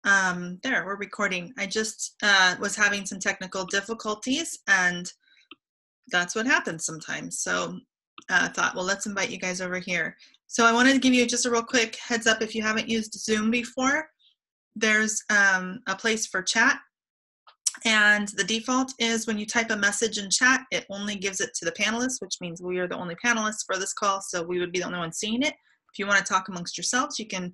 There, we're recording. I just was having some technical difficulties, and that's what happens sometimes. So I thought, well, let's invite you guys over here. So I wanted to give you just a real quick heads up. If you haven't used Zoom before, there's a place for chat. And the default is when you type a message in chat, it only gives it to the panelists, which means we are the only panelists for this call. So we would be the only ones seeing it. If you want to talk amongst yourselves, you can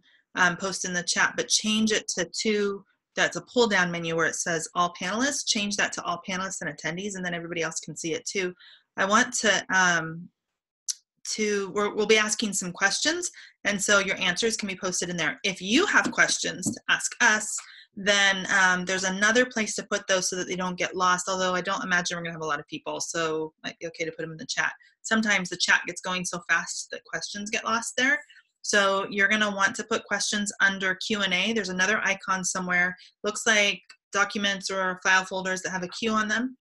post in the chat, but change it to two. That's a pull down menu where it says all panelists. Change that to all panelists and attendees, and then everybody else can see it too. I want we'll be asking some questions, and so your answers can be posted in there. If you have questions to ask us, then there's another place to put those so that they don't get lost, although I don't imagine we're gonna have a lot of people, so it might be okay to put them in the chat. Sometimes the chat gets going so fast that questions get lost there. So you're gonna want to put questions under Q&A. There's another icon somewhere, looks like documents or file folders that have a Q on them.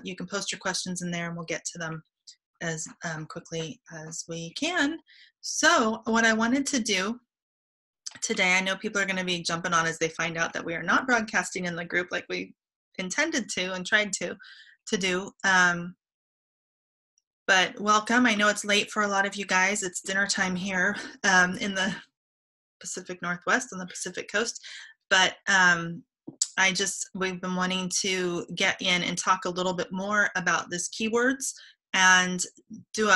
You can post your questions in there and we'll get to them as quickly as we can. So what I wanted to do today, I know people are going to be jumping on as they find out that we are not broadcasting in the group like we intended to and tried to do. But welcome. I know it's late for a lot of you guys. It's dinner time here in the Pacific Northwest on the Pacific Coast. But we've been wanting to get in and talk a little bit more about this keywords and do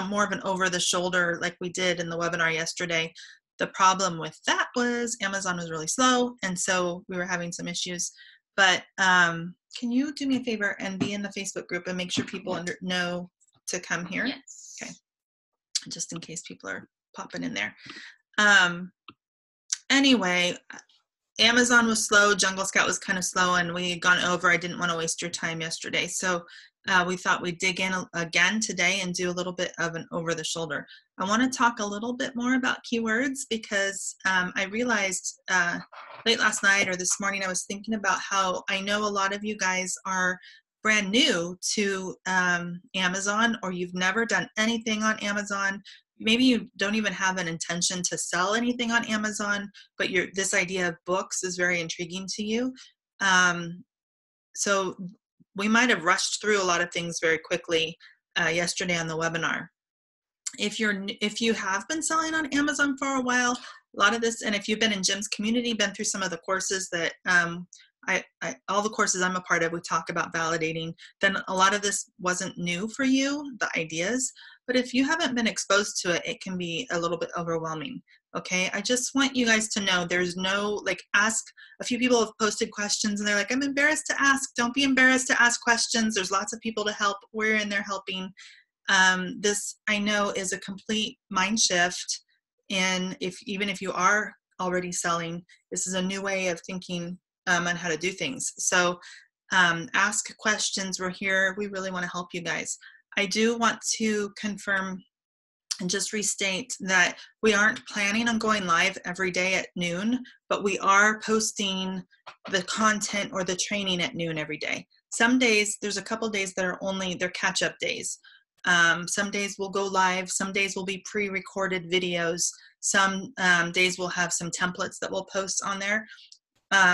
more of an over the shoulder like we did in the webinar yesterday. The problem with that was Amazon was really slow, and so we were having some issues. But can you do me a favor and be in the Facebook group and make sure people know to come here? Yes. Okay. Just in case people are popping in there. Anyway, Amazon was slow, Jungle Scout was kind of slow, and we had gone over. I didn't want to waste your time yesterday. So we thought we'd dig in again today and do a little bit of an over the shoulder. I want to talk a little bit more about keywords because I realized late last night or this morning I was thinking about how I know a lot of you guys are brand new to Amazon, or you've never done anything on Amazon. Maybe you don't even have an intention to sell anything on Amazon, but this idea of books is very intriguing to you. So we might have rushed through a lot of things very quickly yesterday on the webinar. If you have been selling on Amazon for a while, a lot of this, and if you've been in Jim's community, been through some of the courses that all the courses I'm a part of, we talk about validating, then a lot of this wasn't new for you, the ideas. But if you haven't been exposed to it, it can be a little bit overwhelming. Okay, I just want you guys to know there's no, ask. A few people have posted questions and they're like, I'm embarrassed to ask. Don't be embarrassed to ask questions. There's lots of people to help. We're in there helping. This, I know, is a complete mind shift. And even if you are already selling, this is a new way of thinking on how to do things. So ask questions. We're here. We really want to help you guys. I do want to confirm and just restate that we aren't planning on going live every day at noon, but we are posting the content or the training at noon every day. Some days, there's a couple days that are they're catch-up days. Some days we'll go live, some days will be pre-recorded videos, some days we'll have some templates that we'll post on there.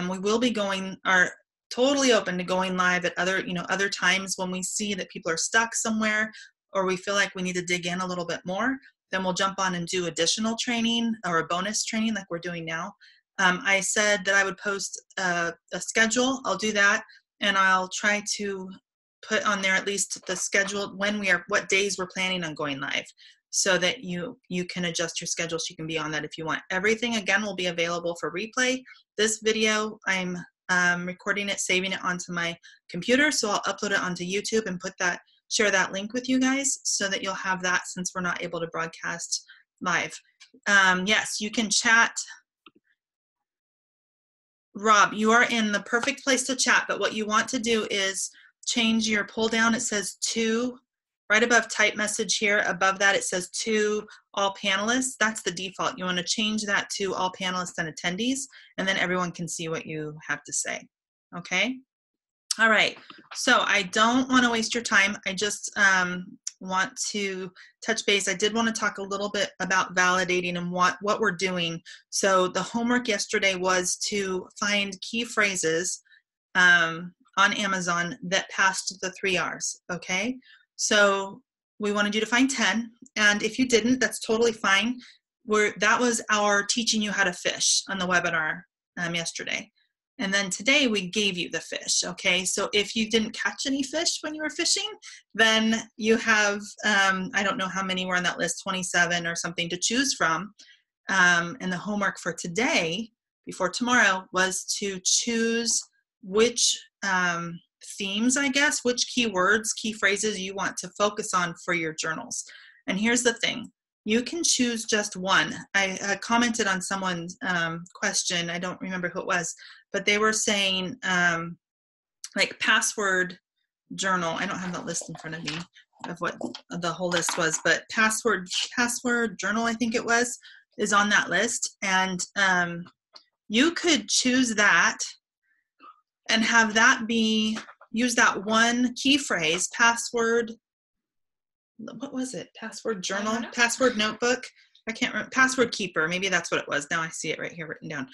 We will be are totally open to going live at other times when we see that people are stuck somewhere or we feel like we need to dig in a little bit more, then we'll jump on and do additional training or a bonus training like we're doing now. I said that I would post a schedule. I'll do that, and I'll try to put on there at least the schedule what days we're planning on going live, so that you can adjust your schedule so you can be on that if you want. Everything, again, will be available for replay. This video, I'm recording it, saving it onto my computer, so I'll upload it onto YouTube and share that link with you guys so that you'll have that since we're not able to broadcast live. Yes, you can chat. Rob, you are in the perfect place to chat, but what you want to do is change your pull down. It says to, right above type message here, above that it says to all panelists. That's the default. You want to change that to all panelists and attendees, and then everyone can see what you have to say. Okay? All right, so I don't want to waste your time. I just want to touch base. I did want to talk a little bit about validating and what we're doing. So the homework yesterday was to find key phrases on Amazon that passed the 3 R's, okay? So we wanted you to find 10, and if you didn't, that's totally fine. That was our teaching you how to fish on the webinar yesterday. And then today we gave you the fish, okay? So if you didn't catch any fish when you were fishing, then you have, I don't know how many were on that list, 27 or something to choose from. And the homework for today, before tomorrow, was to choose which themes, I guess, which keywords, key phrases you want to focus on for your journals. And here's the thing. You can choose just one. I commented on someone's question. I don't remember who it was, but they were saying like password journal. I don't have that list in front of me of what the whole list was, but password journal, I think it was, is on that list. And you could choose that and have that be, use that one key phrase, password, what was it? Password journal, password notebook. I can't remember, password keeper. Maybe that's what it was. Now I see it right here written down.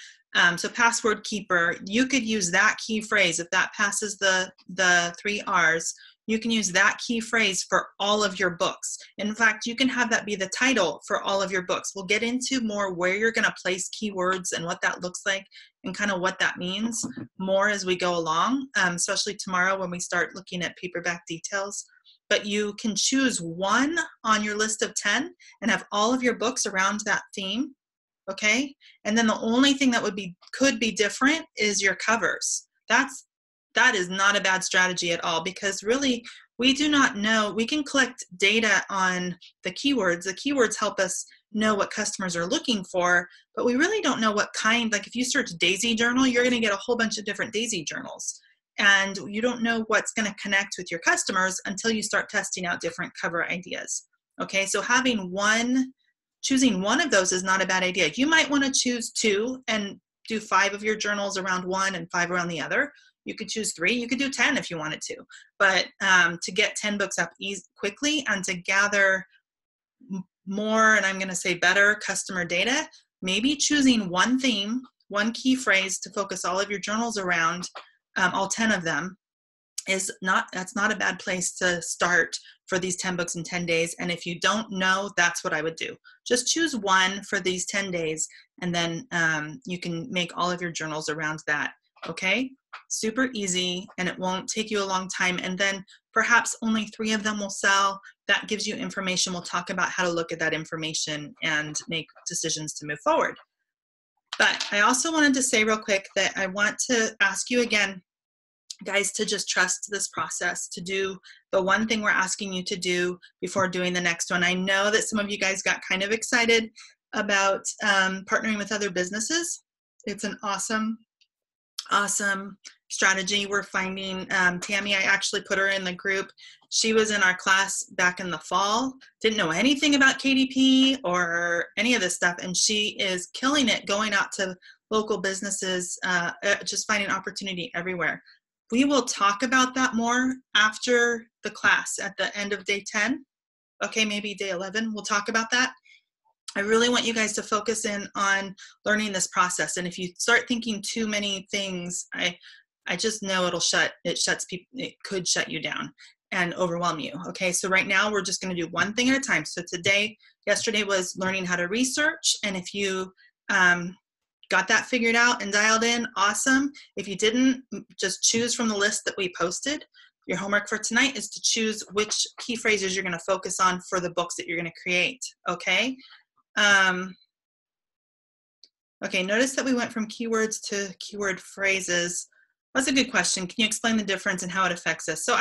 So password keeper, you could use that key phrase. If that passes the 3 R's, you can use that key phrase for all of your books. In fact, you can have that be the title for all of your books. We'll get into more where you're going to place keywords and what that looks like and kind of what that means more as we go along, especially tomorrow when we start looking at paperback details. But you can choose one on your list of 10 and have all of your books around that theme, okay? And then the only thing that could be different is your covers. That is not a bad strategy at all, because really we do not know. We can collect data on the keywords. The keywords help us know what customers are looking for, but we really don't know what kind. Like if you search Daisy Journal, you're going to get a whole bunch of different Daisy journals. And you don't know what's going to connect with your customers until you start testing out different cover ideas. Okay, so choosing one of those is not a bad idea. You might want to choose 2 and do 5 of your journals around one and 5 around the other. You could choose 3. You could do 10 if you wanted to. But to get 10 books up quickly and to gather more, and I'm going to say better, customer data, maybe choosing one theme, one key phrase to focus all of your journals around, all 10 of them, that's not a bad place to start for these 10 books in 10 days. And if you don't know, that's what I would do. Just choose one for these 10 days, and then you can make all of your journals around that. Okay, super easy, and it won't take you a long time. And then perhaps only 3 of them will sell. That gives you information. We'll talk about how to look at that information and make decisions to move forward. But I also wanted to say real quick that I want to ask you again, guys, to just trust this process, to do the one thing we're asking you to do before doing the next one. I know that some of you guys got kind of excited about partnering with other businesses. It's an awesome strategy. We're finding Tammy, I actually put her in the group. She was in our class back in the fall, didn't know anything about KDP or any of this stuff, and she is killing it going out to local businesses, just finding opportunity everywhere. We will talk about that more after the class at the end of day 10. Okay, maybe day 11, we'll talk about that. I really want you guys to focus in on learning this process. And if you start thinking too many things, I just know it could shut you down and overwhelm you. Okay, so right now we're just going to do one thing at a time. So yesterday was learning how to research. And if you got that figured out and dialed in, awesome. If you didn't, just choose from the list that we posted. Your homework for tonight is to choose which key phrases you're going to focus on for the books that you're going to create. Okay. Okay, notice that we went from keywords to keyword phrases. That's a good question. Can you explain the difference and how it affects us? So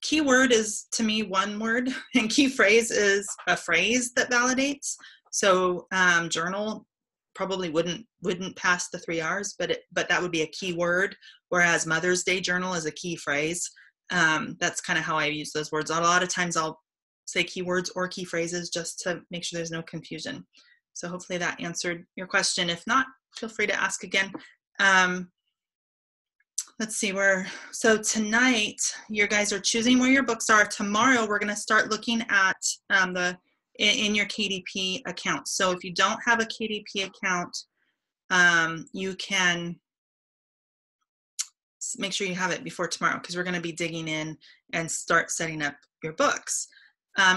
keyword is to me one word, and key phrase is a phrase that validates. So journal probably wouldn't pass the 3 R's, but that would be a keyword, whereas Mother's Day journal is a key phrase. That's kind of how I use those words. A lot of times I'll say keywords or key phrases just to make sure there's no confusion. So hopefully that answered your question. If not, feel free to ask again. let's see where, so tonight you guys are choosing where your books are. Tomorrow we're going to start looking at in your KDP account. So if you don't have a KDP account, you can make sure you have it before tomorrow, because we're going to be digging in and start setting up your books.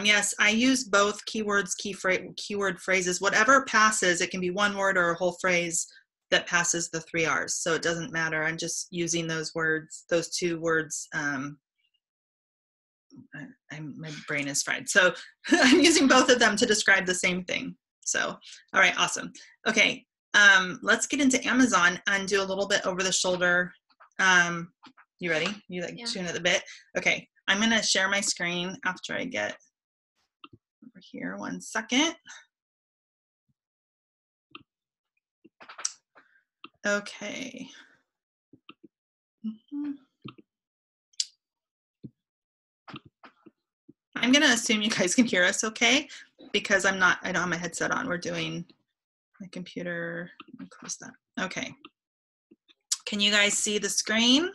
Yes, I use both keywords, keyword phrases, whatever passes. It can be one word or a whole phrase that passes the 3 R's. So it doesn't matter. I'm just using those words, those 2 words. My brain is fried. So I'm using both of them to describe the same thing. So, all right, awesome. Okay, let's get into Amazon and do a little bit over the shoulder. You ready? You like tune at the bit? Okay, I'm gonna share my screen after I get over here. 1 second. Okay. I'm gonna assume you guys can hear us okay, because I don't have my headset on. We're doing my computer. Let me close that. Okay. Can you guys see the screen? Are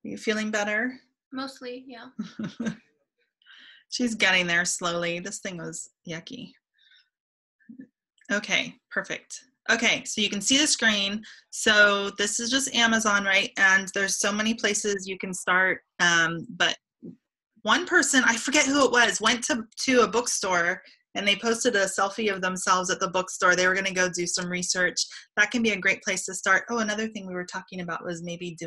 you feeling better? Mostly, yeah. She's getting there slowly. This thing was yucky. Okay, perfect. Okay, so you can see the screen. So this is just Amazon, right? And there's so many places you can start. But one person, I forget who it was, went to a bookstore and they posted a selfie of themselves at the bookstore. They were going to go do some research. That can be a great place to start. Oh, another thing we were talking about was maybe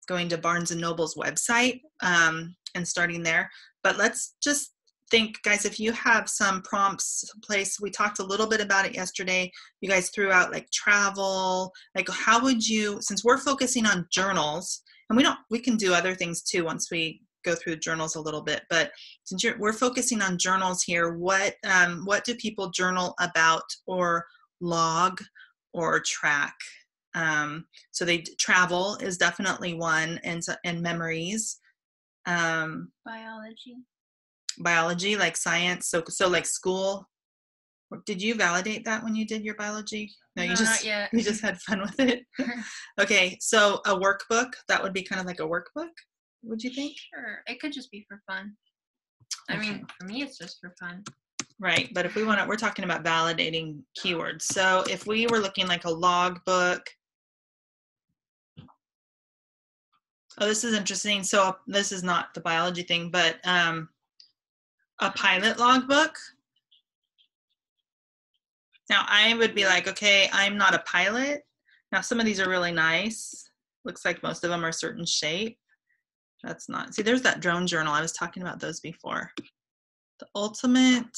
going to Barnes & Noble's website and starting there. But let's just think, guys, if you have some prompts place, we talked a little bit about it yesterday. You guys threw out like travel, like how would you, since we're focusing on journals, and we can do other things too once we go through journals a little bit, but since we're focusing on journals here, what do people journal about or log or track? So travel is definitely one, and memories. Biology, like science. So like school. Did you validate that when you did your biology? No, not yet. You just had fun with it. Okay, so a workbook, that would be kind of like a workbook, would you think? Sure, it could just be for fun. I mean, for me, it's just for fun. Right, but if we're talking about validating keywords. So if we were looking like a log book. Oh, this is interesting. So this is not the biology thing, but a pilot logbook. Now I would be like, okay, I'm not a pilot. Now some of these are really nice. Looks like most of them are a certain shape. That's not, see, there's that drone journal. I was talking about those before. The ultimate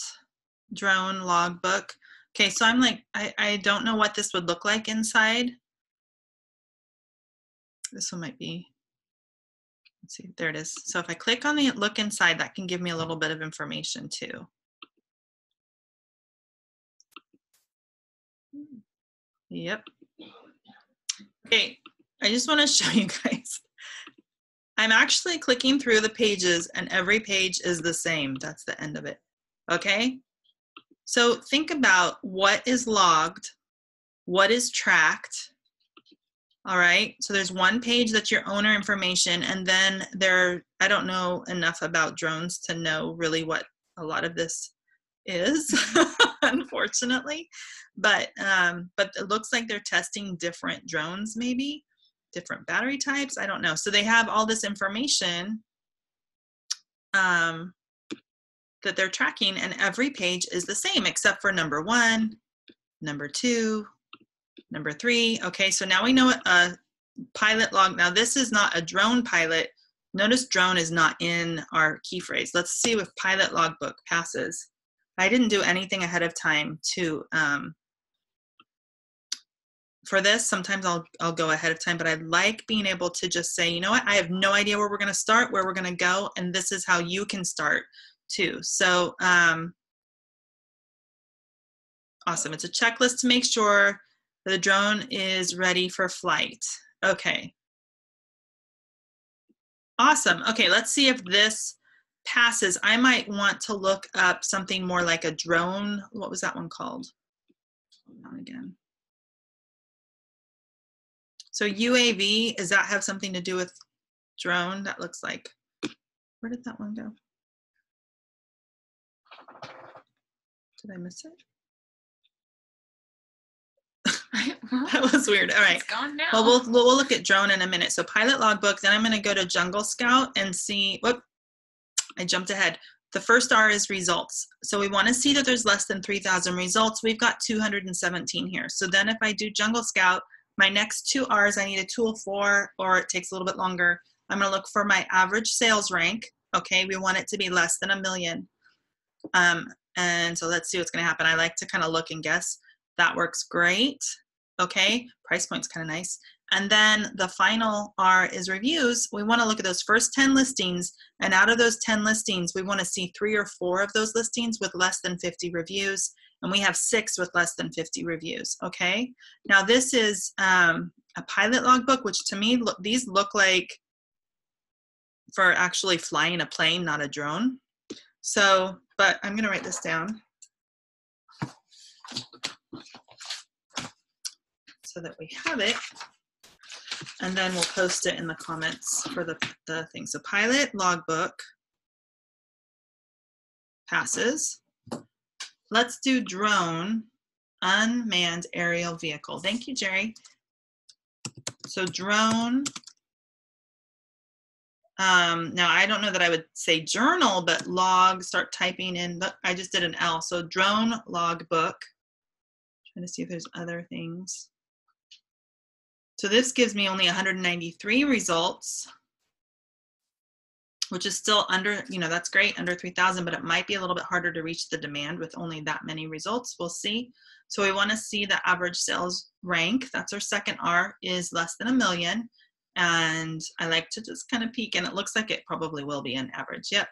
drone logbook. Okay, so I'm like, I don't know what this would look like inside. This one might be, let's see, there it is. So if I click on the look inside, that can give me a little bit of information too. Yep. Okay, I just want to show you guys. I'm actually clicking through the pages and every page is the same. That's the end of it. Okay? So think about what is logged, what is tracked. All right, so there's one page that's your owner information, and then I don't know enough about drones to know really what a lot of this is, unfortunately, but it looks like they're testing different drones, maybe different battery types. I don't know. So they have all this information that they're tracking, and every page is the same except for number 1, number 2, number 3. Okay, so now we know a pilot log. Now this is not a drone pilot. Notice drone is not in our key phrase. Let's see if pilot logbook passes. I didn't do anything ahead of time to for this. Sometimes I'll go ahead of time, but I like being able to just say, you know what, I have no idea where we're going to start, where we're going to go, and this is how you can start too. So awesome. It's a checklist to make sure that the drone is ready for flight. Okay. Awesome. Okay, let's see if this passes. I might want to look up something more like a drone. What was that one called? Hold on again. So UAV, does that have something to do with drone? That looks like, where did that one go? Did I miss it? That was weird. All right. It's gone now. Well, we'll look at drone in a minute. So pilot logbook, then I'm going to go to Jungle Scout and see, whoop, I jumped ahead. The first R is results. So we want to see that there's less than 3,000 results. We've got 217 here. So then if I do Jungle Scout, my next two R's I need a tool for, or it takes a little bit longer. I'm going to look for my average sales rank. Okay, we want it to be less than 1 million. And so let's see what's going to happen. I like to kind of look and guess. That works great. Okay, price point's kind of nice. And then the final R is reviews. We want to look at those first 10 listings, and out of those 10 listings, we want to see 3 or 4 of those listings with less than 50 reviews, and we have 6 with less than 50 reviews. Okay, now this is a pilot logbook, which to me, these look like for actually flying a plane, not a drone. So, but I'm going to write this down so that we have it, and then we'll post it in the comments for the thing. So pilot logbook passes. Let's do drone, unmanned aerial vehicle. Thank you, Jerry. So drone, now I don't know that I would say journal, but log, start typing in, I just did an L. So drone logbook, trying to see if there's other things. So this gives me only 193 results, which is still under, that's great, under 3,000, but it might be a little bit harder to reach the demand with only that many results. We'll see. So we want to see the average sales rank. That's our second R, is less than 1 million. And I like to just kind of peek, and it looks like it probably will be an average. Yep.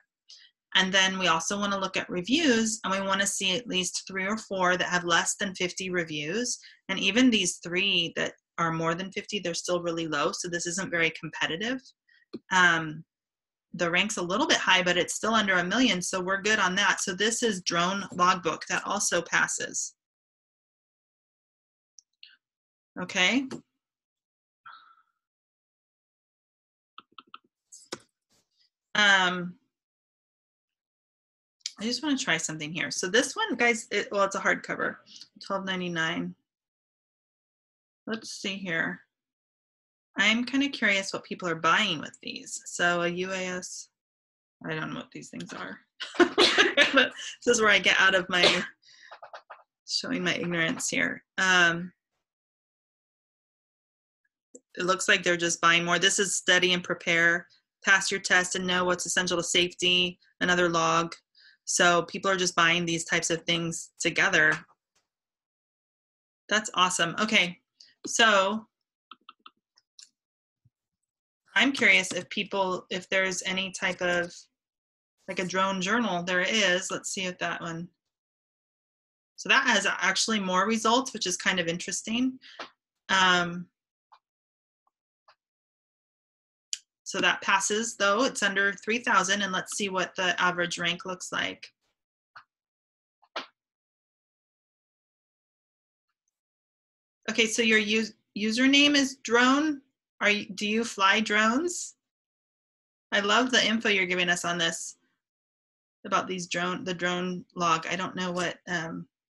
And then we also want to look at reviews, and we want to see at least 3 or 4 that have less than 50 reviews. And even these 3 that are more than 50, they're still really low. So this isn't very competitive. The rank's a little bit high, but it's still under 1 million. So we're good on that. So this is drone logbook. That also passes. Okay. I just want to try something here. So this one, guys, it's a hardcover, $12.99. Let's see here. I'm kind of curious what people are buying with these. So a UAS, I don't know what these things are. This is where I get out of my showing my ignorance here. It looks like they're just buying more. This is study and prepare, pass your test and know what's essential to safety, another log. So people are just buying these types of things together. That's awesome. Okay, so I'm curious if there's any type of, like a drone journal. There is. Let's see if that one. So that has actually more results, which is kind of interesting. So that passes, though. It's under 3,000, and let's see what the average rank looks like. Okay, so your username is drone. Do you fly drones? I love the info you're giving us on this about the drone log. I don't know what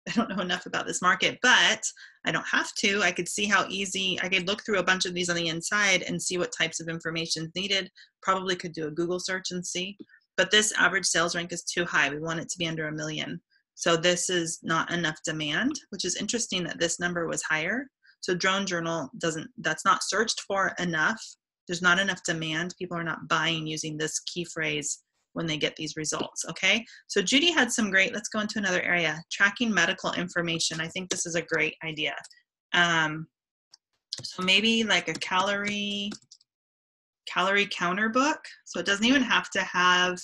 I don't know enough about this market, but I don't have to. I could see how easy, I could look through a bunch of these on the inside and see what types of information is needed. Probably could do a Google search and see, but this average sales rank is too high. We want it to be under 1 million. So this is not enough demand, which is interesting that this number was higher. So drone journal that's not searched for enough. There's not enough demand. People are not buying using this key phrase when they get these results. Okay, so Judy had some great, let's go into another area, tracking medical information. I think this is a great idea. So maybe like a calorie counter book. So it doesn't even have to have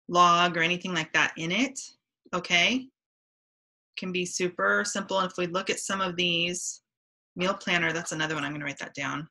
log or anything like that in it. Okay, can be super simple. And if we look at some of these, meal planner, that's another one. I'm going to write that down.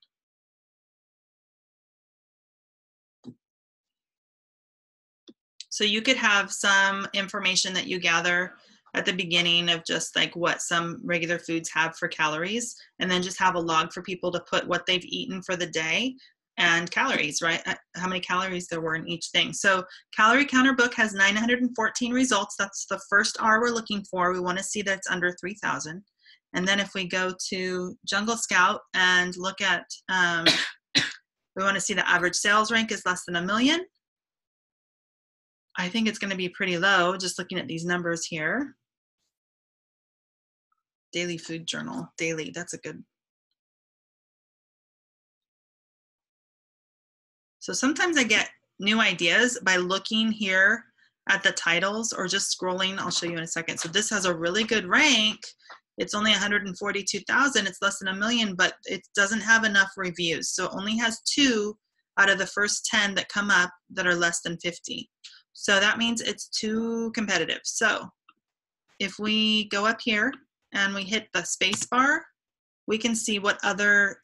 So you could have some information that you gather at the beginning of just like what some regular foods have for calories, and then just have a log for people to put what they've eaten for the day and calories, right? How many calories there were in each thing. So Calorie Counter book has 914 results. That's the first R we're looking for. We want to see that it's under 3,000. And then if we go to Jungle Scout and look at, we want to see the average sales rank is less than 1 million. I think it's going to be pretty low just looking at these numbers here. Daily Food Journal, daily, that's a good. So sometimes I get new ideas by looking here at the titles or just scrolling. I'll show you in a second. So this has a really good rank. It's only 142,000. It's less than 1 million, but it doesn't have enough reviews. So it only has 2 out of the first 10 that come up that are less than 50. So that means it's too competitive. So if we go up here and we hit the space bar, we can see what other,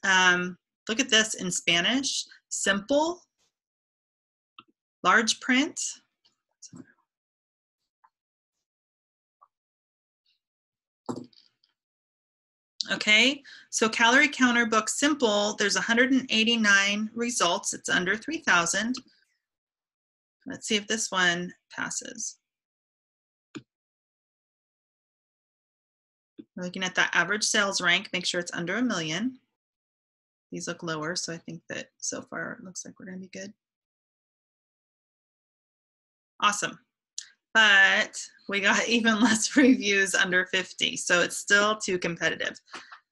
look at this in Spanish, simple, large print. Okay, so Calorie Counter book simple, there's 189 results. It's under 3,000. Let's see if this one passes. We're looking at that average sales rank, make sure it's under 1 million. These look lower, so I think that so far it looks like we're gonna be good. Awesome, but we got even less reviews under 50, so it's still too competitive.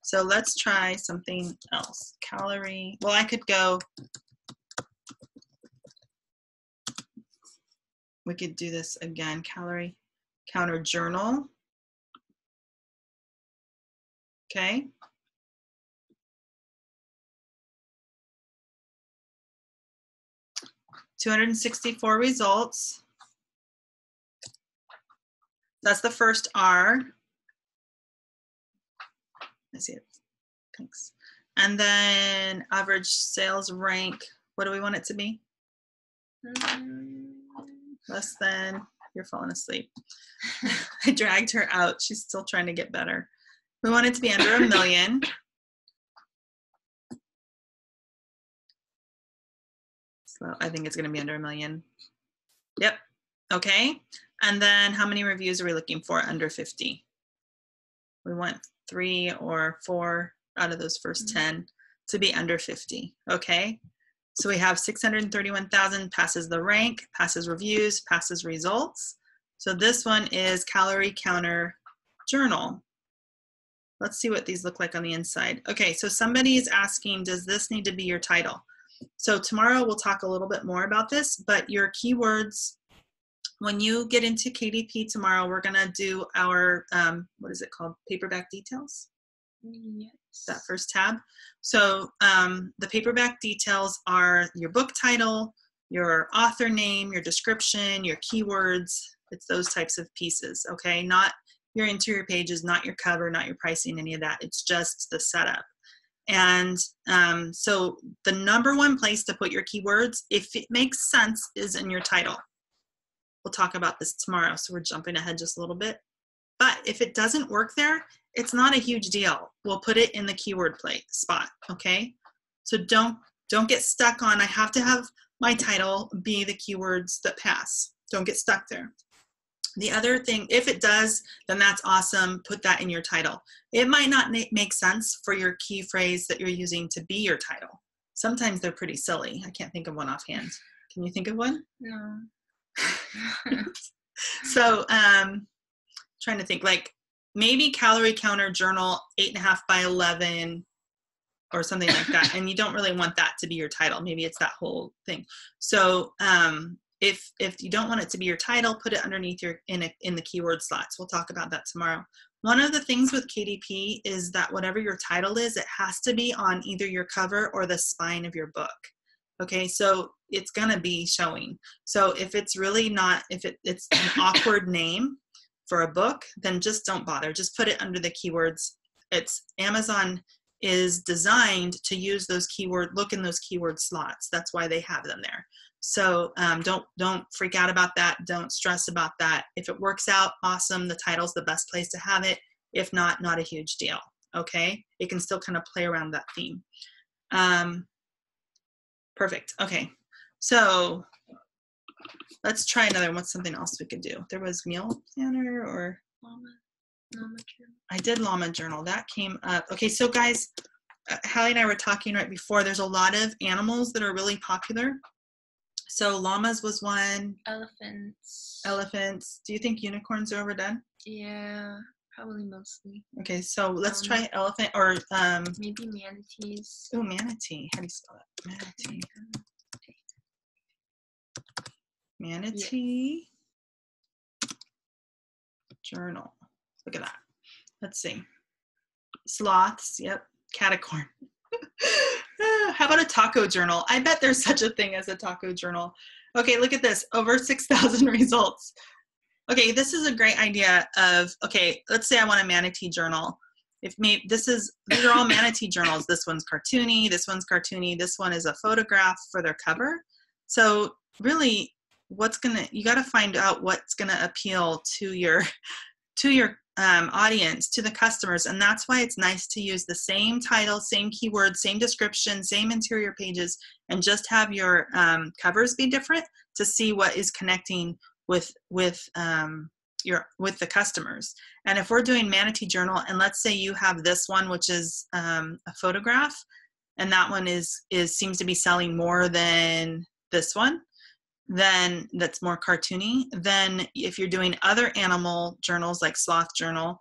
So let's try something else. Calorie, well, I could go, we could do this again, Calorie Counter Journal. Okay. $264 results. That's the first R. I see it. Thanks. And then average sales rank. What do we want it to be? Less than. You're falling asleep. I dragged her out. She's still trying to get better. We want it to be under 1 million. So I think it's going to be under 1 million. Yep. Okay. And then how many reviews are we looking for under 50? We want 3 or 4 out of those first 10 to be under 50. Okay. So we have 631,000 passes the rank, passes reviews, passes results. So this one is Calorie Counter Journal. Let's see what these look like on the inside. Okay, so somebody is asking, does this need to be your title? So tomorrow we'll talk a little bit more about this, but your keywords, when you get into KDP tomorrow, we're gonna do our, what is it called? Paperback details? Yes. That first tab. So the paperback details are your book title, your author name, your description, your keywords. It's those types of pieces, okay? Not your interior pages, not your cover, not your pricing, any of that. It's just the setup. And so the #1 place to put your keywords, if it makes sense, is in your title. We'll talk about this tomorrow, so we're jumping ahead just a little bit. But if it doesn't work there, it's not a huge deal. We'll put it in the keyword spot, okay? So don't get stuck on, I have to have my title be the keywords that pass. Don't get stuck there. The other thing, if it does, then that's awesome. Put that in your title. It might not make sense for your key phrase that you're using to be your title. Sometimes they're pretty silly. I can't think of one offhand. Can you think of one? No. So trying to think, like maybe Calorie Counter Journal 8.5 by 11 or something like that. And you don't really want that to be your title. Maybe it's that whole thing. So if you don't want it to be your title, put it underneath your in the keyword slots. We'll talk about that tomorrow. One of the things with KDP is that whatever your title is, it has to be on either your cover or the spine of your book. Okay, so it's gonna be showing. So if it's really not, if it's an awkward name for a book, then just don't bother. Just put it under the keywords. Amazon is designed to use those look in those keyword slots. That's why they have them there. So don't freak out about that. Don't stress about that. If it works out, awesome. The title's the best place to have it. If not, not a huge deal. Okay, it can still kind of play around that theme. Perfect. Okay, so let's try another one. What's something else we could do? There was meal planner or Llama journal. I did llama journal. That came up. Okay, so guys, Hallie and I were talking right before. There's a lot of animals that are really popular. So llamas was one. Elephants. Do you think unicorns are overdone? Yeah, probably mostly. Okay, so let's try elephant or maybe manatees. Oh, manatee. How do you spell that? Manatee. Manatee journal. Look at that. Let's see. Sloths. Yep. Catacorn. How about a taco journal? I bet there's such a thing as a taco journal. Okay, look at this. Over 6,000 results. Okay, this is a great idea of, okay, let's say I want a manatee journal. These are all manatee journals. This one's cartoony, this one's cartoony, this one is a photograph for their cover. So really, you got to find out what's gonna appeal to your audience, to the customers, and that's why it's nice to use the same title, same keywords, same description, same interior pages, and just have your covers be different to see what is connecting with the customers. And if we're doing manatee journal, and let's say you have this one, which is a photograph, and that one seems to be selling more than this one, then that's more cartoony. Then if you're doing other animal journals like sloth journal,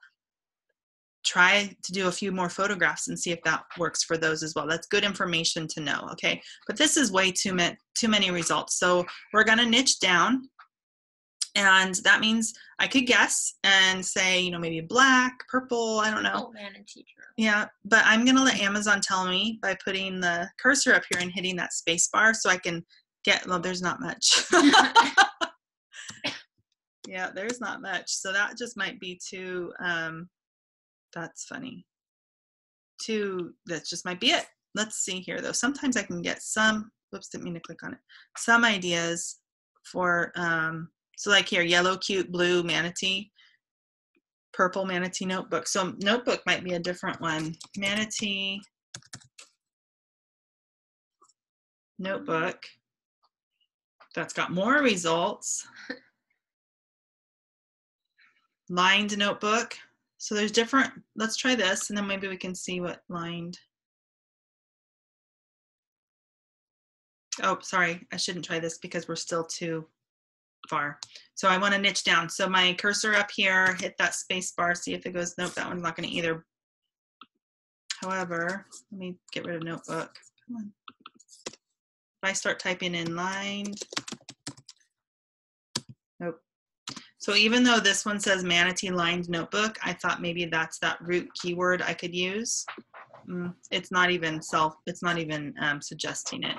try to do a few more photographs and see if that works for those as well. That's good information to know. Okay, but this is way too many results. So we're going to niche down, and that means I could guess and say, maybe black, purple, I don't know. Oh, manatee journal. Yeah, but I'm going to let Amazon tell me by putting the cursor up here and hitting that space bar so I can well, there's not much. Yeah, there's not much. So that just might be too, that's funny. That just might be it. Let's see here though. Sometimes I can get some, whoops, didn't mean to click on it. Some ideas for, so like here, yellow, cute, blue, manatee, purple, manatee notebook. So notebook might be a different one. Manatee notebook. That's got more results. Lined notebook. So there's different, let's try this and then maybe we can see what lined. Oh, sorry, I shouldn't try this because we're still too far. So I want to niche down. So my cursor up here, hit that space bar, see if it goes, nope, that one's not going to either. However, let me get rid of notebook. Come on. If I start typing in lined, nope. So even though this one says manatee lined notebook, I thought maybe that's that root keyword I could use. It's not even suggesting it.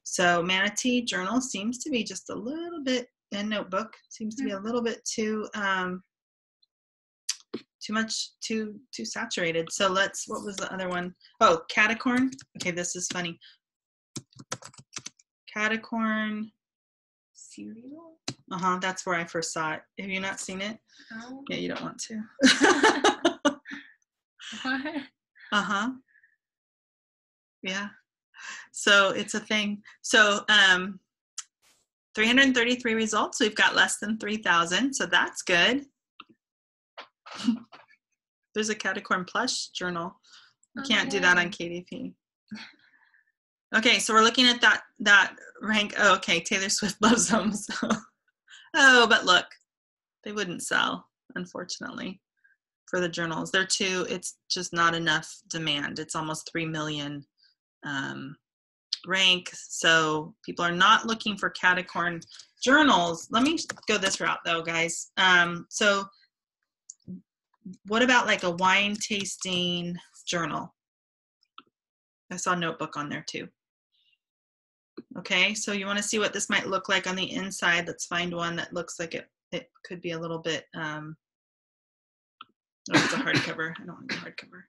So manatee journal seems to be just a little bit, and notebook seems to be a little bit too saturated. So what was the other one? Oh, catacorn. Okay, this is funny. Catacorn cereal. That's where I first saw it. Have you not seen it? No. Yeah, you don't want to. What? Yeah. So it's a thing. So 333 results. We've got less than 3,000. So that's good. There's a Catacorn plush journal. You can't do that on KDP. Okay, so we're looking at that rank. Oh, okay, Taylor Swift loves them. So. Oh, but look, they wouldn't sell, unfortunately, for the journals. It's just not enough demand. It's almost 3 million rank. So people are not looking for Catacorn journals. Let me go this route though, guys. So what about like a wine tasting journal? I saw notebook on there too. Okay, so you want to see what this might look like on the inside. Let's find one that looks like it could be a little bit, oh, it's a hardcover. I don't want the hardcover.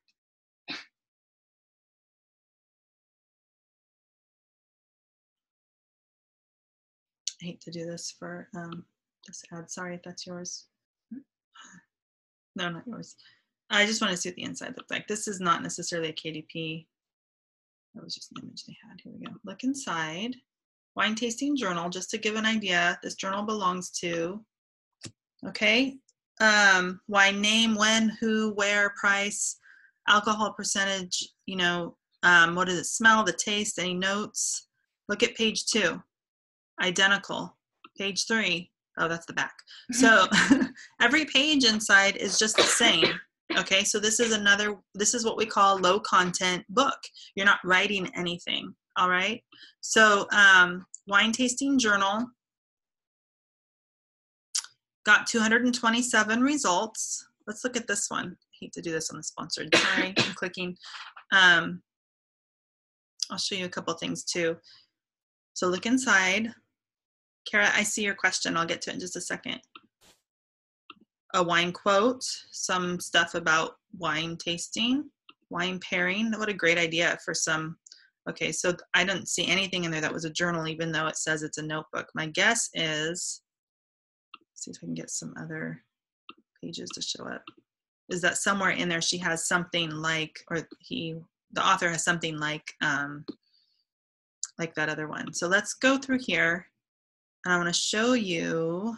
hate to do this for this ad. Sorry if that's yours. No, not yours. I just want to see what the inside looks like. This is not necessarily a KDP. That was just an image they had. Here we go. Look inside. Wine tasting journal, just to give an idea. This journal belongs to, okay, wine name, when, who, where, price, alcohol percentage, you know, what does it smell, the taste, any notes. Look at page 2, identical. Page 3, oh, that's the back. So every page inside is just the same. Okay, so this is what we call low content book. You're not writing anything, all right? So wine tasting journal got 227 results. Let's look at this one. I hate to do this on the sponsored, sorry, I'm clicking. I'll show you a couple things too. So look inside. Kara, I see your question. I'll get to it in just a second. A wine quote, some stuff about wine tasting, wine pairing. What a great idea for some. Okay, so I didn't see anything in there that was a journal, even though it says it's a notebook. My guess is, let's see if I can get some other pages to show up, is that somewhere in there she has something like, or the author has something like that other one. So let's go through here, and I want to show you.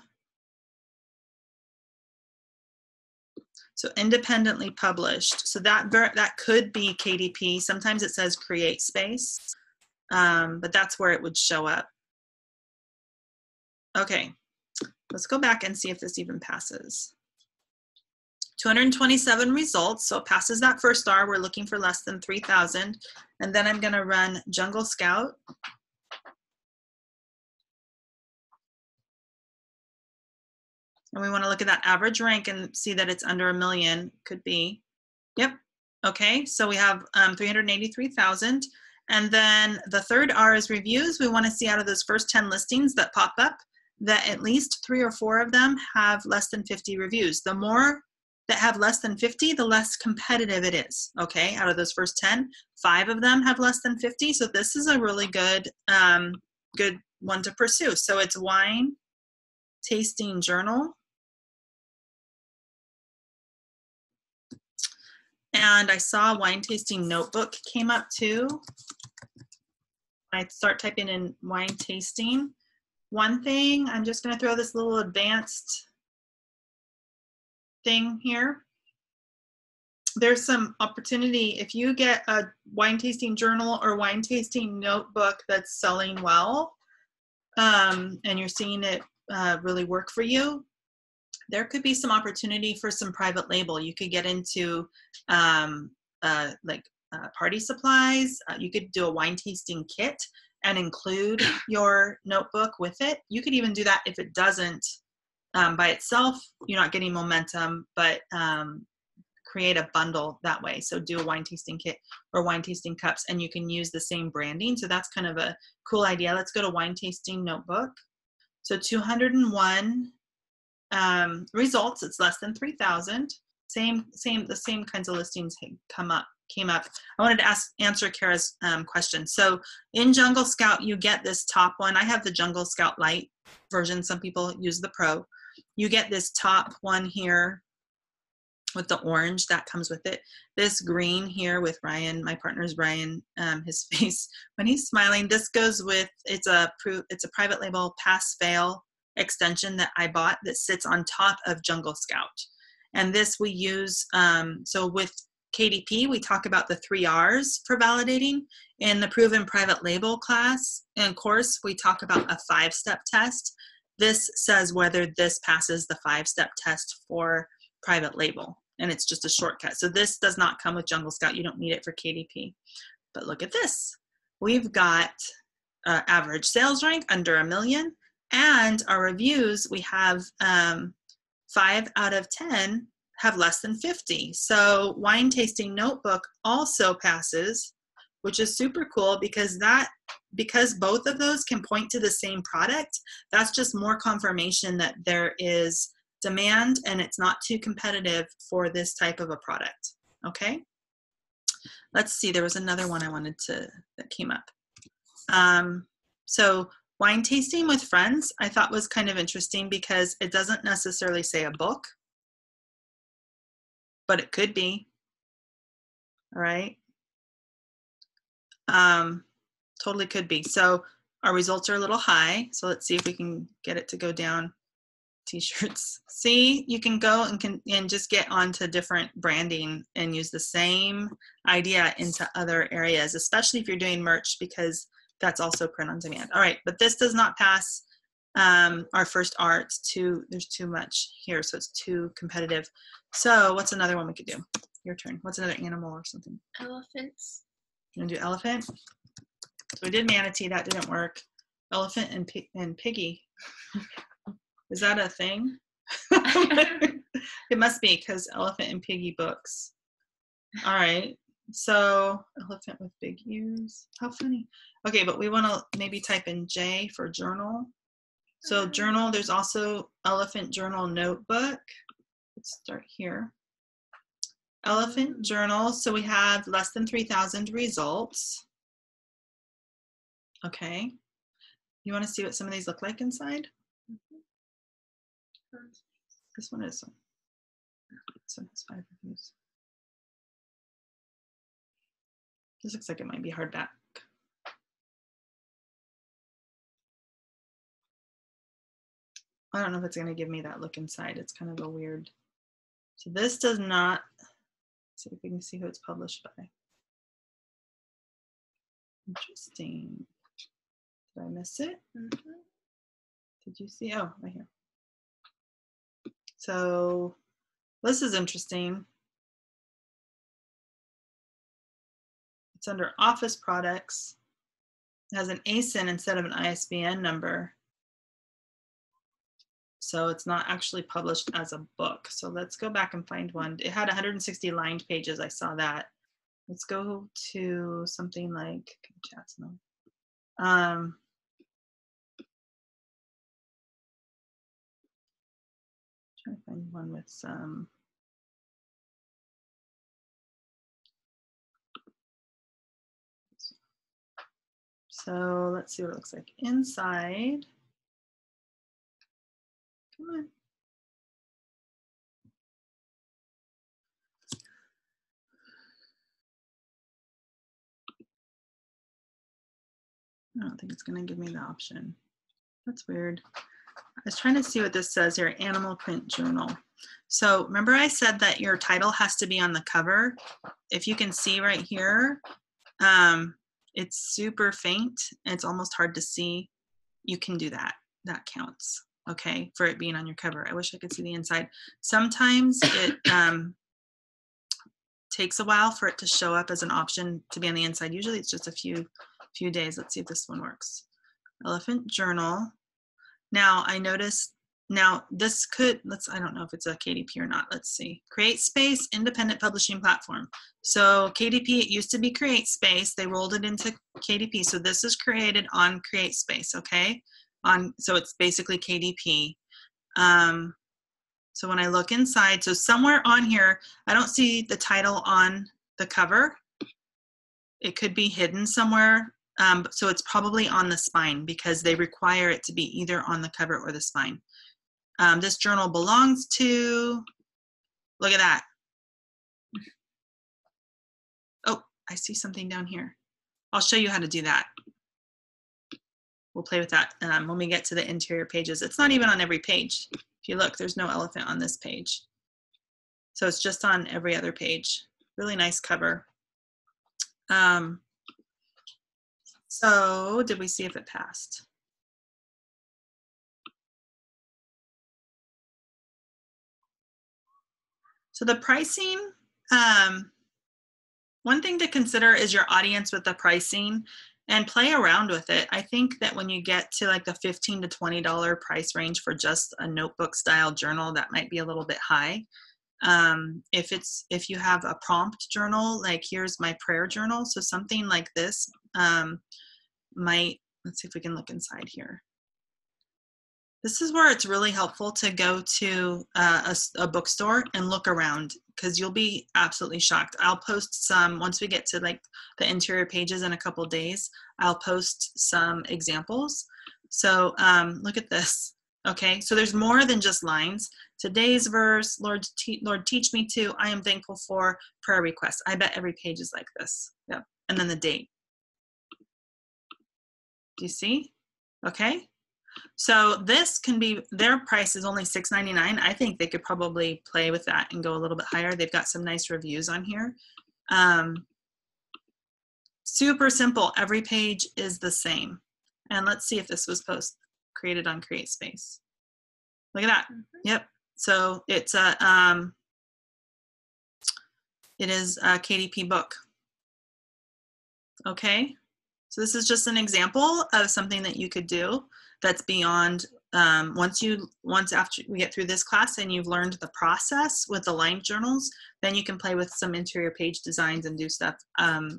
So independently published. So that could be KDP. Sometimes it says create space, but that's where it would show up. Okay, let's go back and see if this even passes. 227 results, so it passes that first star. We're looking for less than 3,000. And then I'm gonna run Jungle Scout. And we want to look at that average rank and see that it's under 1 million. Could be. Yep. Okay, so we have 383,000. And then the third R is reviews. We want to see out of those first 10 listings that pop up that at least 3 or 4 of them have less than 50 reviews. The more that have less than 50, the less competitive it is. Okay, out of those first 10, 5 of them have less than 50. So this is a really good, good one to pursue. So it's wine tasting journal. And I saw wine tasting notebook came up too. I start typing in wine tasting. One thing, I'm just going to throw this little advanced thing here. There's some opportunity if you get a wine tasting journal or wine tasting notebook that's selling well, and you're seeing it really work for you. There could be some opportunity for some private label. You could get into party supplies. You could do a wine tasting kit and include your notebook with it. You could even do that if it doesn't by itself. You're not getting momentum, but create a bundle that way. So do a wine tasting kit or wine tasting cups, and you can use the same branding. So that's kind of a cool idea. Let's go to wine tasting notebook. So 201 results. It's less than 3,000. The same kinds of listings came up. I wanted to answer Kara's question. So in Jungle Scout, you get this top one. I have the Jungle Scout Lite version. Some people use the Pro. You get this top one here with the orange that comes with it. This green here with Ryan, my partner's Ryan, his face when he's smiling. This goes with, it's a private label pass fail extension that I bought that sits on top of Jungle Scout. And this we use, so with KDP, we talk about the 3 R's for validating. In the proven private label class and course, we talk about a 5-step test. This says whether this passes the 5-step test for private label, and it's just a shortcut. So this does not come with Jungle Scout. You don't need it for KDP. But look at this. We've got average sales rank under 1 million, and our reviews, we have 5 out of 10 have less than 50. So wine tasting notebook also passes, which is super cool because both of those can point to the same product. That's just more confirmation that there is demand and it's not too competitive for this type of a product. Okay, let's see, there was another one I wanted that came up. So Wine tasting with friends, I thought was kind of interesting because it doesn't necessarily say a book, but it could be. All right. Totally could be. So our results are a little high. So let's see if we can get it to go down. T-shirts. See, you can go and just get onto different branding and use the same idea into other areas, especially if you're doing merch, because that's also print on demand. All right, but this does not pass our first R. There's too much here, so it's too competitive. So what's another one we could do? Your turn. What's another animal or something? Elephants. You want to do elephant? So we did manatee. That didn't work. Elephant and piggy. Is that a thing? It must be, because elephant and piggy books. All right. So elephant with big ears. How funny. Okay, but we want to maybe type in J for journal. So journal, there's also elephant journal notebook. Let's start here. Elephant journal. So we have less than 3,000 results. Okay. You want to see what some of these look like inside? This one is. This one has 5 reviews. This looks like it might be hardback. I don't know if it's going to give me that look inside. It's kind of a weird. So this does not. Let's see if we can see who it's published by. Interesting. Did I miss it? Did you see? Oh, right here. So this is interesting. It's under office products. It has an ASIN instead of an ISBN number. So it's not actually published as a book. So let's go back and find one. It had 160 lined pages. I saw that. Let's go to something like chats now. Trying to find one with some. So let's see what it looks like inside. Come on. I don't think it's going to give me the option. That's weird. I was trying to see what this says here, animal print journal. So remember I said that your title has to be on the cover. If you can see right here, it's super faint and it's almost hard to see. You can do that. That counts, okay, for it being on your cover. I wish I could see the inside. Sometimes it takes a while for it to show up as an option to be on the inside. Usually it's just a few days. Let's see if this one works. Elephant journal. Now I noticed, now this could, I don't know if it's a KDP or not. Let's see. CreateSpace, independent publishing platform. So KDP, it used to be CreateSpace. They rolled it into KDP. So this is created on CreateSpace, okay? So it's basically KDP. So when I look inside, so somewhere on here, I don't see the title on the cover. It could be hidden somewhere. So it's probably on the spine because they require it to be either on the cover or the spine. This journal belongs to, look at that. Oh, I see something down here. I'll show you how to do that. We'll play with that when we get to the interior pages. It's not even on every page. If you look, there's no elephant on this page. So it's just on every other page. Really nice cover. So did we see if it passed? So the pricing, one thing to consider is your audience with the pricing and play around with it. I think that when you get to like the $15 to $20 price range for just a notebook style journal, that might be a little bit high. If you have a prompt journal, like here's my prayer journal. So something like this let's see if we can look inside here. This is where it's really helpful to go to a bookstore and look around because you'll be absolutely shocked. I'll post some, once we get to like the interior pages in a couple days, I'll post some examples. So look at this. Okay, so there's more than just lines. Today's verse, Lord, teach me to, I am thankful for, prayer requests. I bet every page is like this. Yep. And then the date. Do you see? Okay. So this can be, their price is only $6.99. I think they could probably play with that and go a little bit higher. They've got some nice reviews on here. Super simple. Every page is the same. And let's see if this was created on CreateSpace. Look at that. Yep. So it's it is a KDP book. Okay. So this is just an example of something that you could do that's beyond, once after we get through this class and you've learned the process with the line journals, then you can play with some interior page designs and do stuff.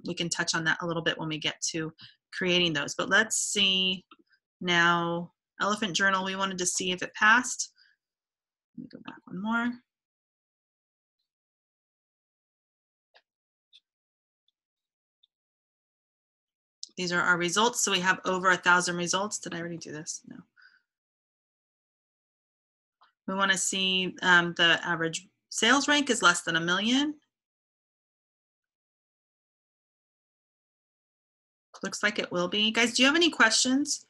We can touch on that a little bit when we get to creating those. But let's see now, elephant journal, we wanted to see if it passed. Let me go back one more. These are our results. So we have over 1,000 results. Did I already do this? No. We want to see the average sales rank is less than 1 million. Looks like it will be. Guys, do you have any questions?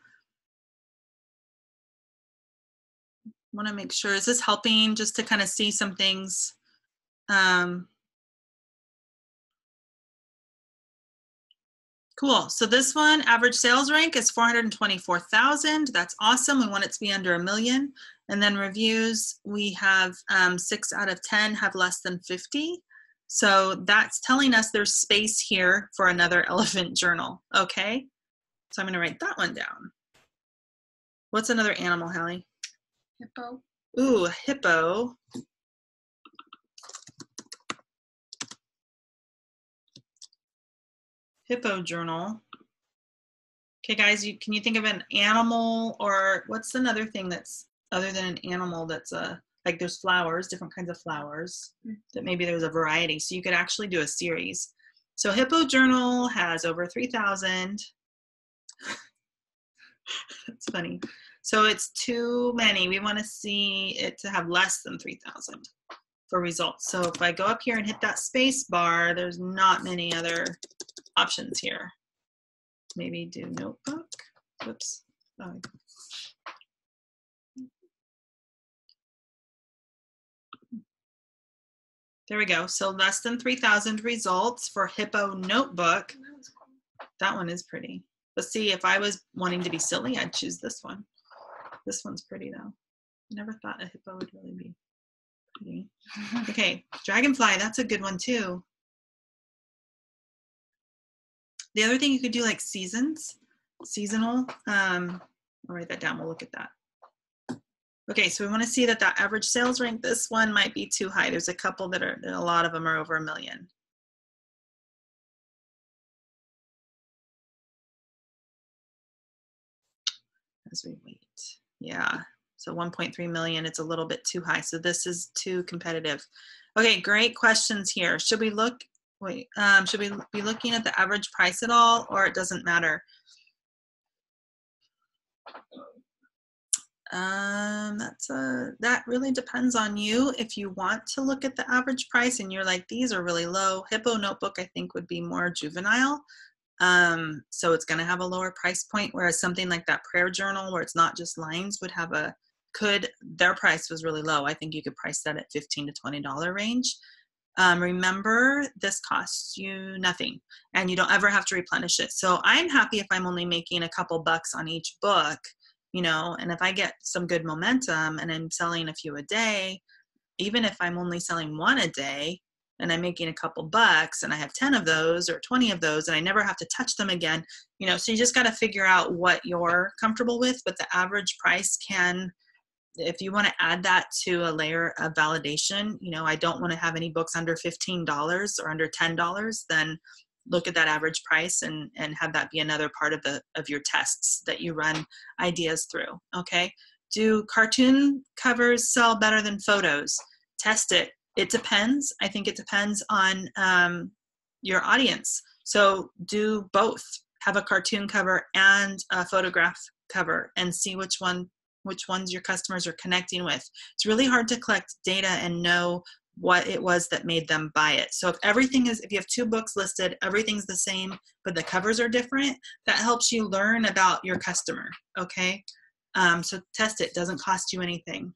Want to make sure, is this helping just to kind of see some things? Cool. So this one, average sales rank is 424,000. That's awesome. We want it to be under 1 million. And then reviews, we have 6 out of 10 have less than 50. So that's telling us there's space here for another elephant journal. Okay. So I'm going to write that one down. What's another animal, Hallie? Hippo. Ooh, hippo. Hippo journal. Okay, guys, can you think of an animal, or what's another thing that's other than an animal that's like there's flowers, different kinds of flowers, that maybe there's a variety. So you could actually do a series. So hippo journal has over 3,000. That's funny. So it's too many. We want to see it to have less than 3,000 for results. So if I go up here and hit that space bar, there's not many other options here. Maybe do notebook. Whoops. Oh. There we go. So less than 3,000 results for hippo notebook. That one is pretty. But see, if I was wanting to be silly, I'd choose this one. This one's pretty though. I never thought a hippo would really be pretty. Okay, dragonfly, that's a good one too. The other thing you could do, like seasonal. I'll write that down, we'll look at that. Okay, so we want to see that average sales rank, this one might be too high. There's a couple that are, a lot of them are over 1 million. As we wait, yeah. So 1.3 million, it's a little bit too high. So this is too competitive. Okay, great questions here. Should we look, should we be looking at the average price at all, or it doesn't matter? That really depends on you. If you want to look at the average price and you're like, these are really low, hippo notebook I think would be more juvenile. So it's going to have a lower price point, whereas something like that prayer journal where it's not just lines would have their price was really low. I think you could price that at $15 to $20 range. Remember, this costs you nothing and you don't ever have to replenish it. So I'm happy if I'm only making a couple bucks on each book, you know, and if I get some good momentum and I'm selling a few a day, even if I'm only selling one a day and I'm making a couple bucks and I have 10 of those or 20 of those and I never have to touch them again, you know, so you just got to figure out what you're comfortable with. But the average price can, if you want to add that to a layer of validation, you know, I don't want to have any books under $15 or under $10, then look at that average price and have that be another part of your tests that you run ideas through. Okay. Do cartoon covers sell better than photos? Test it. It depends. I think it depends on your audience. So do both. Have a cartoon cover and a photograph cover and see which ones your customers are connecting with. It's really hard to collect data and know what it was that made them buy it. So if you have 2 books listed, everything's the same, but the covers are different, that helps you learn about your customer, okay? So test it, doesn't cost you anything.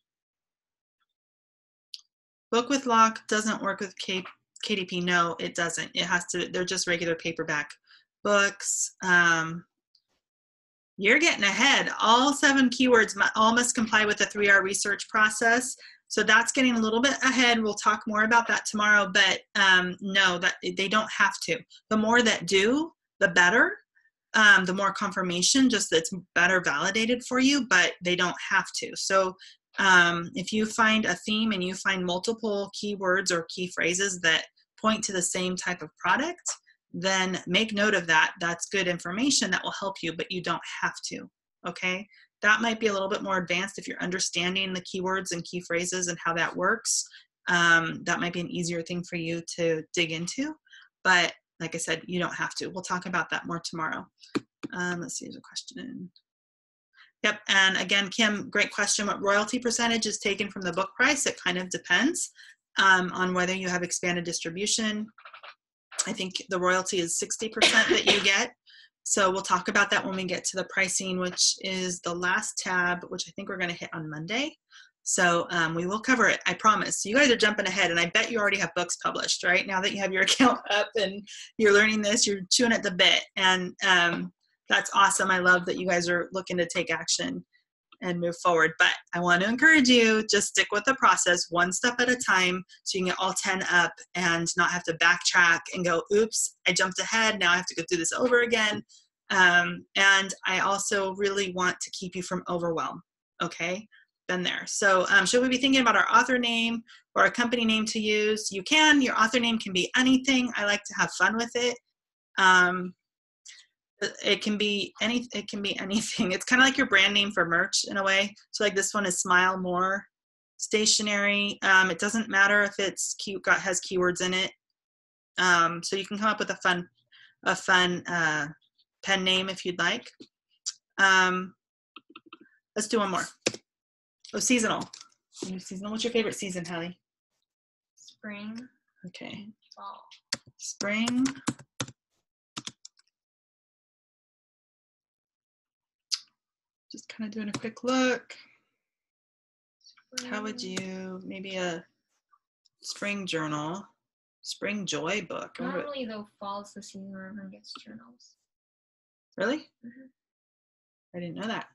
Book with lock doesn't work with KDP. No, it doesn't. They're just regular paperback books. You're getting ahead. All 7 keywords all must comply with the 3R research process. So that's getting a little bit ahead. We'll talk more about that tomorrow, but no, that they don't have to. The more that do, the better. The more confirmation, just that's better validated for you, but they don't have to. So if you find a theme and you find multiple keywords or key phrases that point to the same type of product, then make note of that. That's good information that will help you, but you don't have to, okay? That might be a little bit more advanced if you're understanding the keywords and key phrases and how that works. That might be an easier thing for you to dig into, but like I said, you don't have to. We'll talk about that more tomorrow. Let's see, there's a question. Yep, and again, Kim, great question. What royalty percentage is taken from the book price? It kind of depends on whether you have expanded distribution. I think the royalty is 60% that you get. So we'll talk about that when we get to the pricing, which is the last tab, which I think we're going to hit on Monday. So we will cover it, I promise. You guys are jumping ahead, and I bet you already have books published, right? Now that you have your account up and you're learning this, you're chewing at the bit. And that's awesome. I love that you guys are looking to take action and move forward. But I want to encourage you, just stick with the process one step at a time so you can get all 10 up and not have to backtrack and go, oops, I jumped ahead. Now I have to go through this over again. And I also really want to keep you from overwhelm. Okay, been there. So should we be thinking about our author name or a company name to use? You can. Your author name can be anything. I like to have fun with it. It can be anything. It's kind of like your brand name for merch in a way. So like this one is Smile More Stationery. It doesn't matter if it's cute, has keywords in it. So you can come up with a fun pen name if you'd like. Let's do one more. Oh, seasonal. Seasonal. What's your favorite season, Hallie? Spring. Okay. Fall. Spring. Just kind of doing a quick look. Spring. How would you, maybe a spring journal, spring joy book? Normally though, fall's the season where everyone gets journals. Really? Mm-hmm. I didn't know that.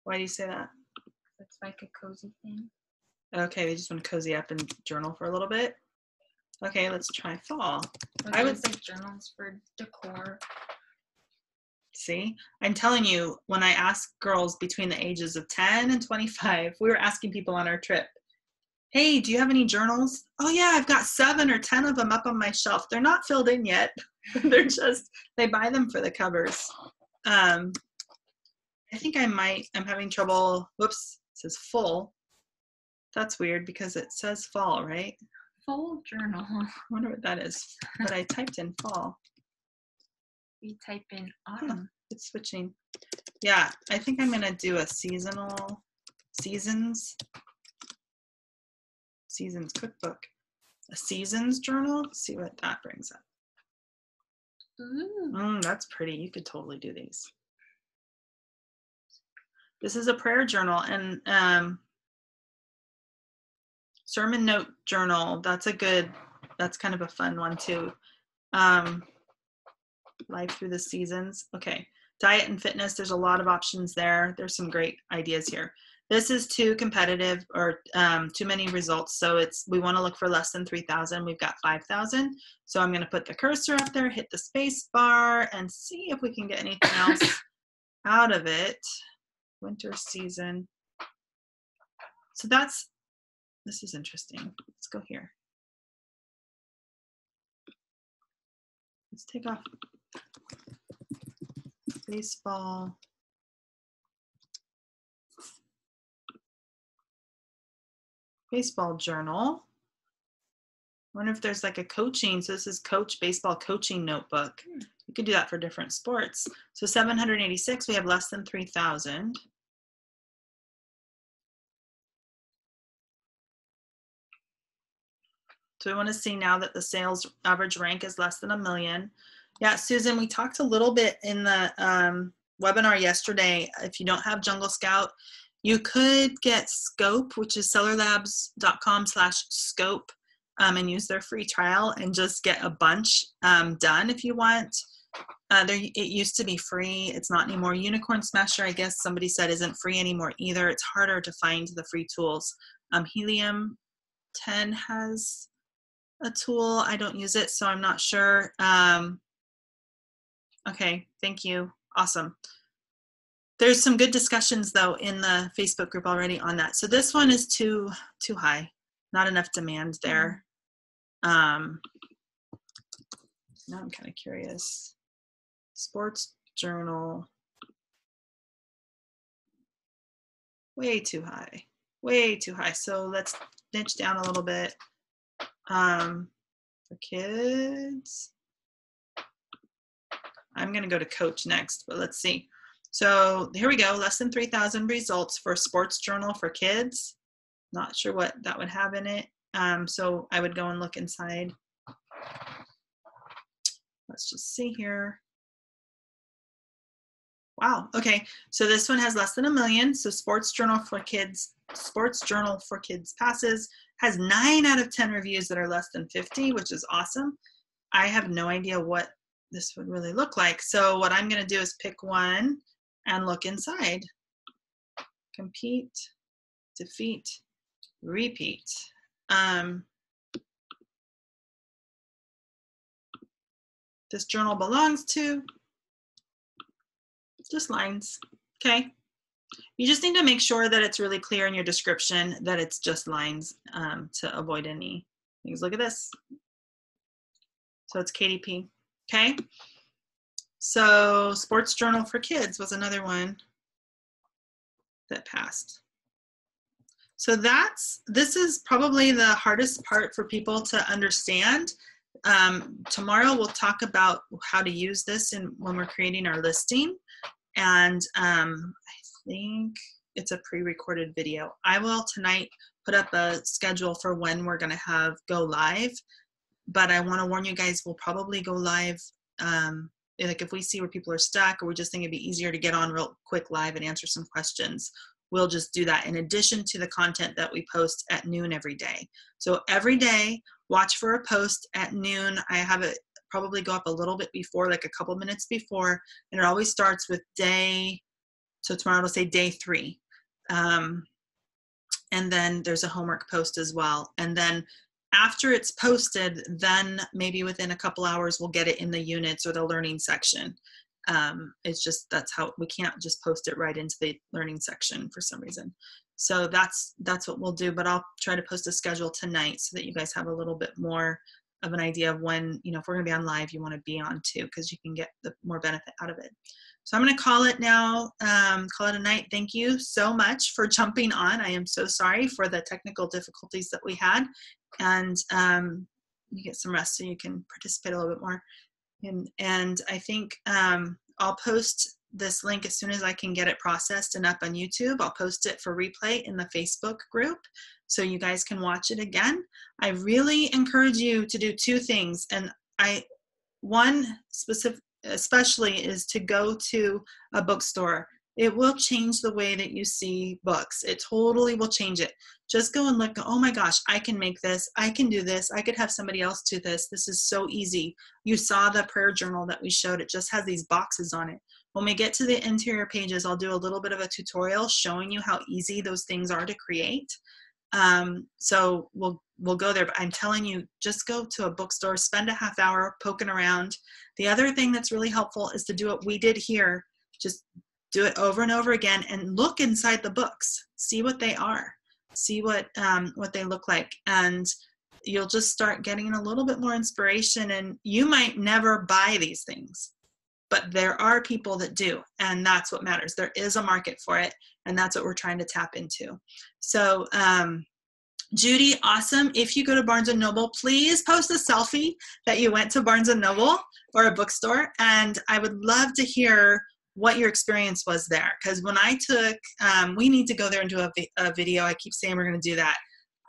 Why do you say that? It's like a cozy thing. Okay, they just want to cozy up and journal for a little bit. Okay, let's try fall. I would say journals for decor. See, I'm telling you, when I ask girls between the ages of 10 and 25, we were asking people on our trip, hey, do you have any journals? Oh yeah, I've got 7 or 10 of them up on my shelf. They're not filled in yet. They buy them for the covers. I think I'm having trouble. Whoops, it says full. That's weird because it says fall, right? Full journal. I wonder what that is. But I typed in fall. You type in autumn. It's switching. Yeah, I think I'm gonna do a seasons cookbook, a seasons journal. Let's see what that brings up. Ooh. That's pretty. You could totally do these. This is a prayer journal and sermon note journal. That's kind of a fun one too. Life through the seasons. Okay. Diet and fitness. There's a lot of options there. There's some great ideas here. This is too competitive or too many results. So we want to look for less than 3,000. We've got 5,000. So I'm going to put the cursor up there, hit the space bar, and see if we can get anything else out of it. Winter season. So this is interesting. Let's go here. Let's take off baseball. Baseball journal. I wonder if there's like a coaching. So this is baseball coaching notebook. You could do that for different sports. So 786, we have less than 3,000. So we want to see now that the sales average rank is less than 1 million. Yeah, Susan, we talked a little bit in the webinar yesterday. If you don't have Jungle Scout, you could get Scope, which is sellerlabs.com/scope, and use their free trial and just get a bunch done if you want. It used to be free. It's not anymore. Unicorn Smasher, I guess somebody said, isn't free anymore either. It's harder to find the free tools. Helium 10 has a tool. I don't use it, so I'm not sure. Okay, thank you. Awesome. There's some good discussions though in the Facebook group already on that. So this one is too high. Not enough demand there. Now I'm kind of curious. Sports journal. Way too high. Way too high. So let's niche down a little bit. For kids. I'm going to go to coach next, but let's see. So here we go. Less than 3,000 results for sports journal for kids. Not sure what that would have in it. So I would go and look inside. Let's just see here. Wow. Okay. So this one has less than 1 million. So sports journal for kids passes, has 9 out of 10 reviews that are less than 50, which is awesome. I have no idea what this would really look like. So what I'm going to do is pick one and look inside. Compete, defeat, repeat. This journal belongs to just lines. Okay. You just need to make sure that it's really clear in your description that it's just lines to avoid any things. Look at this. So it's KDP. Okay. So sports journal for kids was another one that passed. So this is probably the hardest part for people to understand. Tomorrow we'll talk about how to use this when we're creating our listing. And I think it's a pre-recorded video. I will tonight put up a schedule for when we're going to go live. But I want to warn you guys, we'll probably go live. Like if we see where people are stuck, or we just think it'd be easier to get on real quick live and answer some questions, we'll just do that in addition to the content that we post at noon every day. So every day, watch for a post at noon. I have it probably go up a little bit before, like a couple minutes before, and it always starts with so tomorrow it'll say day 3. And then there's a homework post as well. And then after it's posted, then maybe within a couple hours, we'll get it in the units or the learning section. It's just, that's how, we can't just post it right into the learning section for some reason. So that's what we'll do, but I'll try to post a schedule tonight so that you guys have a little bit more of an idea of when, if we're gonna be on live, you wanna be on too, because you can get the more benefit out of it. So I'm gonna call it now, call it a night. Thank you so much for jumping on. I am so sorry for the technical difficulties that we had, and you get some rest so you can participate a little bit more. And I think I'll post this link as soon as I can get it processed and up on YouTube. I'll post it for replay in the Facebook group so you guys can watch it again. I really encourage you to do 2 things. And one specific, especially, is to go to a bookstore. It will change the way that you see books. It totally will change it. Just go and look, oh my gosh, I can make this. I can do this. I could have somebody else do this. This is so easy. You saw the prayer journal that we showed. It just has these boxes on it. When we get to the interior pages, I'll do a little bit of a tutorial showing you how easy those things are to create. So we'll go there, but I'm telling you, just go to a bookstore, spend a half hour poking around. The other thing that's really helpful is to do what we did here. Just do it over and over again and look inside the books, see what they are, see what they look like. And you'll just start getting a little bit more inspiration, and you might never buy these things, but there are people that do, and that's what matters. There is a market for it, and that's what we're trying to tap into. So Judy, awesome. If you go to Barnes & Noble, please post a selfie that you went to Barnes & Noble or a bookstore. And I would love to hear what your experience was there. Because when I took, we need to go there and do a video. I keep saying we're going to do that.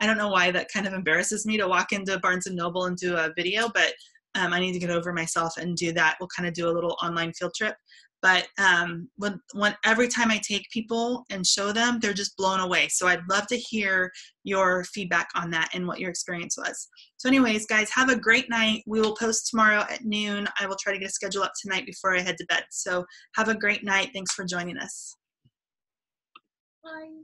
I don't know why that kind of embarrasses me to walk into Barnes & Noble and do a video, but I need to get over myself and do that. We'll kind of do a little online field trip. But when every time I take people and show them, they're just blown away. So I'd love to hear your feedback on that and what your experience was. So anyways, guys, have a great night. We will post tomorrow at noon. I will try to get a schedule up tonight before I head to bed. So have a great night. Thanks for joining us. Bye.